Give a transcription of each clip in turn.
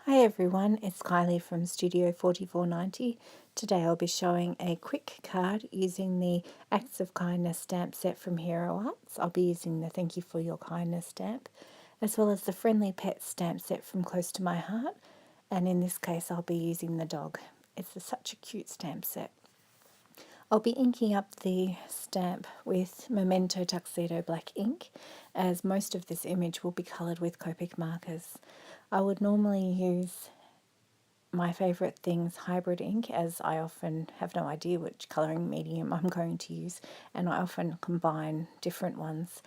Hi everyone, it's Kylie from Studio4490. Today I'll be showing a quick card using the Acts of Kindness stamp set from Hero Arts. I'll be using the Thank You for Your Kindness stamp, as well as the Friendly Pet stamp set from Close to My Heart, and in this case I'll be using the dog. It's such a cute stamp set. I'll be inking up the stamp with Memento Tuxedo Black ink, as most of this image will be coloured with Copic markers. I would normally use my favourite things hybrid ink, as I often have no idea which colouring medium I'm going to use, and I often combine different ones.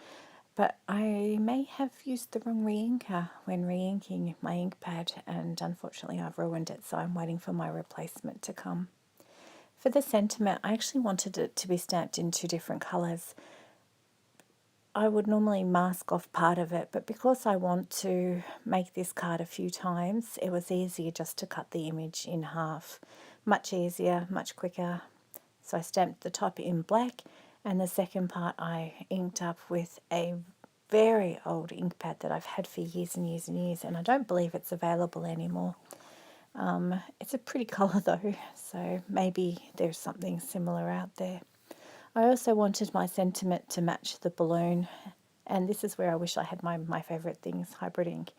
But I may have used the wrong re-inker when re-inking my ink pad, and unfortunately I've ruined it, so I'm waiting for my replacement to come. For the sentiment, I actually wanted it to be stamped in two different colours. I would normally mask off part of it, but because I want to make this card a few times, it was easier just to cut the image in half. Much easier, much quicker. So I stamped the top in black, and the second part I inked up with a very old ink pad that I've had for years and years and years, and I don't believe it's available anymore. It's a pretty colour though, so maybe there's something similar out there. I also wanted my sentiment to match the balloon, and this is where I wish I had my favourite things, hybrid ink.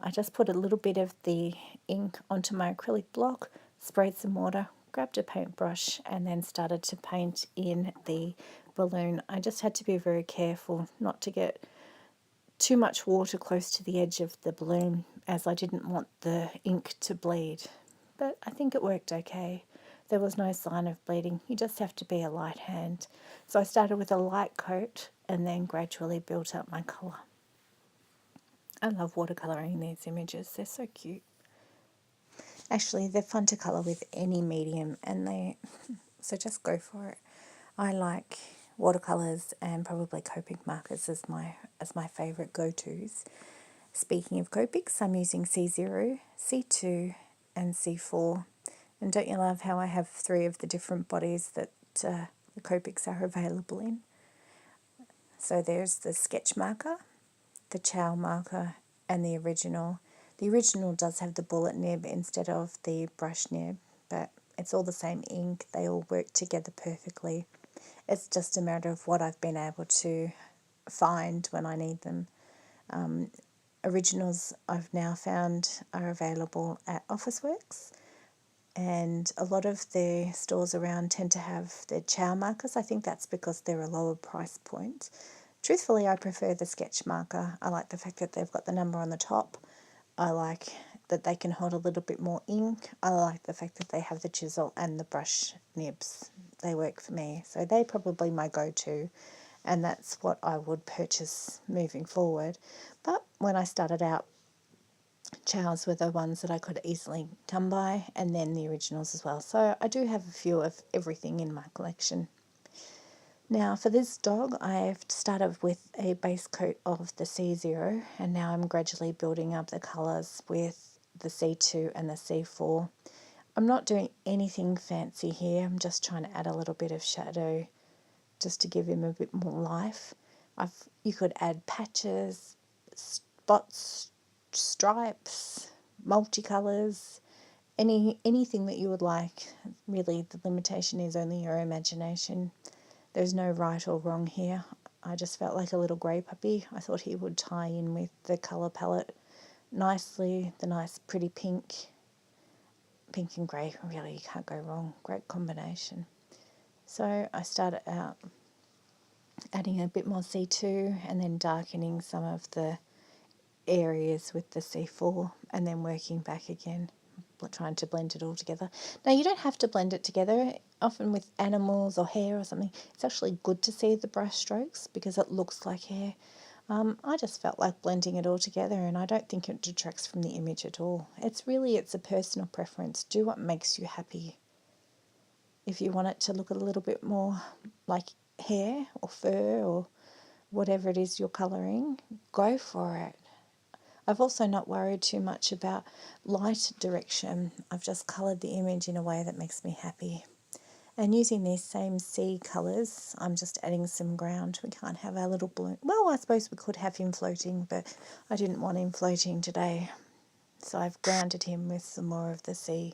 I just put a little bit of the ink onto my acrylic block, sprayed some water, grabbed a paintbrush, and then started to paint in the balloon. I just had to be very careful not to get too much water close to the edge of the balloon, as I didn't want the ink to bleed. But I think it worked okay. There was no sign of bleeding. You just have to be a light hand. So I started with a light coat and then gradually built up my colour. I love watercolouring these images. They're so cute. Actually, they're fun to colour with any medium, so just go for it. I like watercolours and probably Copic markers as my favourite go-tos. Speaking of Copics, I'm using C0, C2 and C4. And don't you love how I have three of the different bodies that the Copics are available in? So there's the sketch marker, the chow marker, and the original. The original does have the bullet nib instead of the brush nib, but it's all the same ink. They all work together perfectly. It's just a matter of what I've been able to find when I need them. Originals I've now found are available at Officeworks, and a lot of the stores around tend to have their chow markers. I think that's because they're a lower price point. Truthfully, I prefer the sketch marker. I like the fact that they've got the number on the top. I like that they can hold a little bit more ink. I like the fact that they have the chisel and the brush nibs. They work for me. So they're probably my go-to, and that's what I would purchase moving forward. But when I started out, chows were the ones that I could easily come by, and then the originals as well. So I do have a few of everything in my collection. Now for this dog, I've started with a base coat of the C0, and now I'm gradually building up the colours with the C2 and the C4. I'm not doing anything fancy here. I'm just trying to add a little bit of shadow just to give him a bit more life. You could add patches, spots, stripes, multicolours, anything that you would like. Really, the limitation is only your imagination. There's no right or wrong here. I just felt like a little grey puppy. I thought he would tie in with the colour palette nicely, the nice pretty pink and grey. Really, you can't go wrong. Great combination. So I started out adding a bit more C2 and then darkening some of the areas with the C4 and then working back again, trying to blend it all together. Now you don't have to blend it together. Often with animals or hair or something, it's actually good to see the brush strokes because it looks like hair. I just felt like blending it all together, and I don't think it detracts from the image at all. It's a personal preference. Do what makes you happy. If you want it to look a little bit more like hair or fur or whatever it is you're colouring, go for it. I've also not worried too much about light direction. I've just coloured the image in a way that makes me happy. And using these same sea colours, I'm just adding some ground. We can't have our little balloon. Well, I suppose we could have him floating, but I didn't want him floating today. So I've grounded him with some more of the C0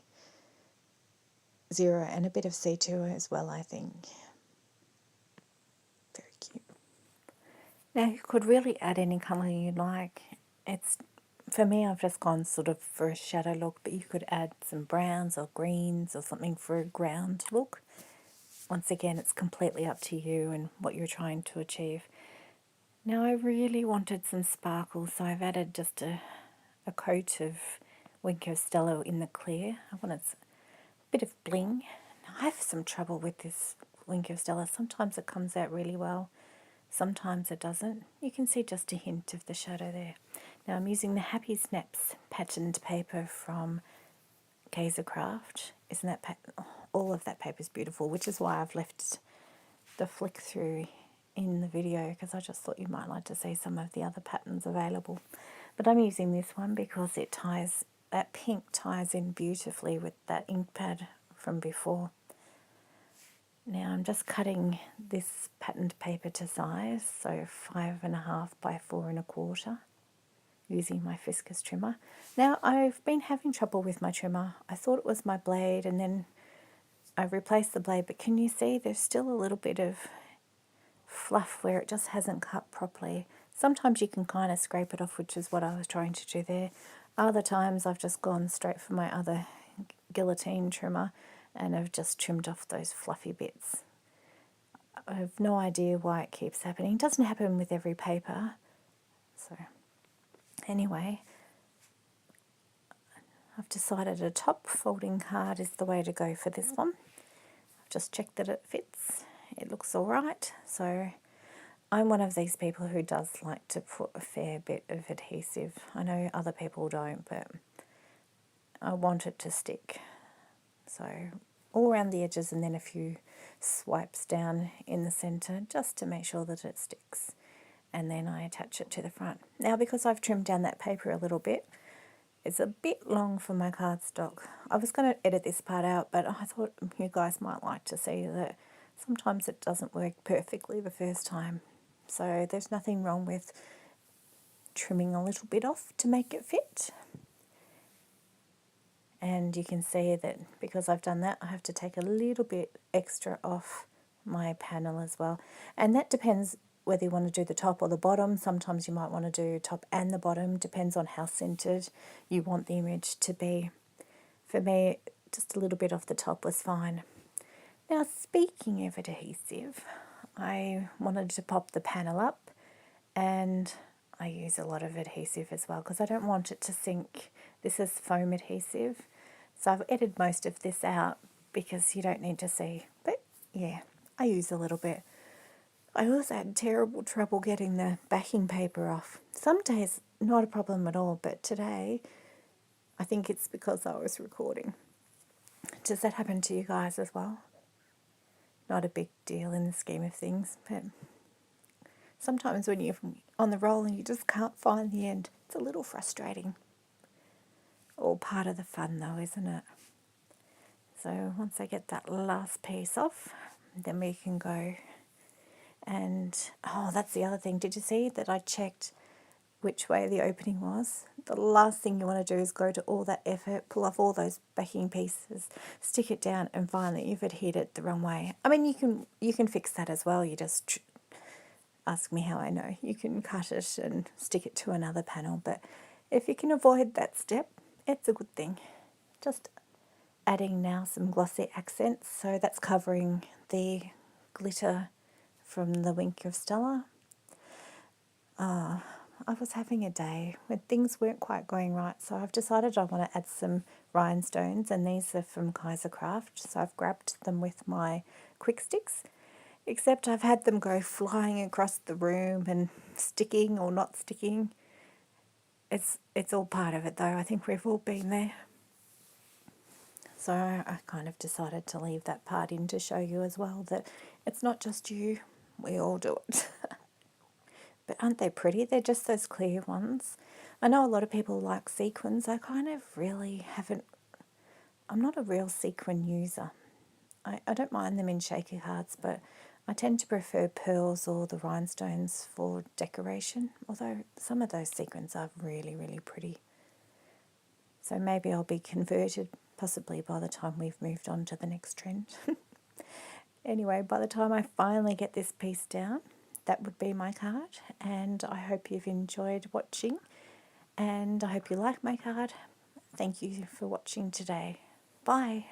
and a bit of C2 as well, I think. Very cute. Now you could really add any colour you like. For me, I've just gone sort of for a shadow look, but you could add some browns or greens or something for a ground look. Once again, it's completely up to you and what you're trying to achieve. Now I really wanted some sparkle, so I've added just a coat of Winker Stella in the clear. I wanted a bit of bling. Now, I have some trouble with this Winker Stella. Sometimes it comes out really well, sometimes it doesn't. You can see just a hint of the shadow there. Now I'm using the Happy Snaps patterned paper from Craft. Isn't that all of that paper is beautiful, which is why I've left the flick through in the video, because I just thought you might like to see some of the other patterns available. But I'm using this one because it ties, that pink ties in beautifully with that ink pad from before. Now I'm just cutting this patterned paper to size, so 5.5 by 4.25, using my Fiskus trimmer. Now I've been having trouble with my trimmer. I thought it was my blade, and then I replaced the blade, but can you see there's still a little bit of fluff where it just hasn't cut properly. Sometimes you can kind of scrape it off, which is what I was trying to do there. Other times I've just gone straight for my other guillotine trimmer and I've just trimmed off those fluffy bits. I have no idea why it keeps happening. It doesn't happen with every paper. So anyway, I've decided a top folding card is the way to go for this one. I've just checked that it fits. It looks all right. So I'm one of these people who does like to put a fair bit of adhesive. I know other people don't, but I want it to stick. So all around the edges and then a few swipes down in the centre just to make sure that it sticks. And then I attach it to the front. Now because I've trimmed down that paper a little bit, it's a bit long for my cardstock. I was going to edit this part out, but I thought you guys might like to see that sometimes it doesn't work perfectly the first time. So there's nothing wrong with trimming a little bit off to make it fit. And you can see that because I've done that, I have to take a little bit extra off my panel as well. And that depends whether you want to do the top or the bottom. Sometimes you might want to do top and the bottom, depends on how centered you want the image to be. For me, just a little bit off the top was fine. Now, speaking of adhesive, I wanted to pop the panel up, and I use a lot of adhesive as well because I don't want it to sink. This is foam adhesive, so I've edited most of this out because you don't need to see. But yeah, I use a little bit. I also had terrible trouble getting the backing paper off. Some days, not a problem at all, but today, I think it's because I was recording. Does that happen to you guys as well? Not a big deal in the scheme of things, but sometimes when you're on the roll and you just can't find the end, it's a little frustrating. All part of the fun though, isn't it? So once I get that last piece off, then we can go and, oh, that's the other thing. Did you see that I checked which way the opening was? The last thing you want to do is go to all that effort, pull off all those backing pieces, stick it down, and finally you've adhered it the wrong way. I mean, you can fix that as well. You just ask me how I know. You can cut it and stick it to another panel, but if you can avoid that step, it's a good thing. Just adding now some glossy accents, so that's covering the glitter from the Wink of Stella. I was having a day when things weren't quite going right, so I've decided I want to add some rhinestones, and these are from Craft, so I've grabbed them with my quick sticks, except I've had them go flying across the room and sticking or not sticking. It's all part of it though. I think we've all been there. So I kind of decided to leave that part in to show you as well that it's not just you, we all do it. But aren't they pretty? They're just those clear ones. I know a lot of people like sequins. I kind of really haven't, I'm not a real sequin user. I don't mind them in shaker cards, but I tend to prefer pearls or the rhinestones for decoration, although some of those sequins are really, really pretty. So maybe I'll be converted possibly by the time we've moved on to the next trend. Anyway, by the time I finally get this piece down, that would be my card, and I hope you've enjoyed watching, and I hope you like my card. Thank you for watching today. Bye.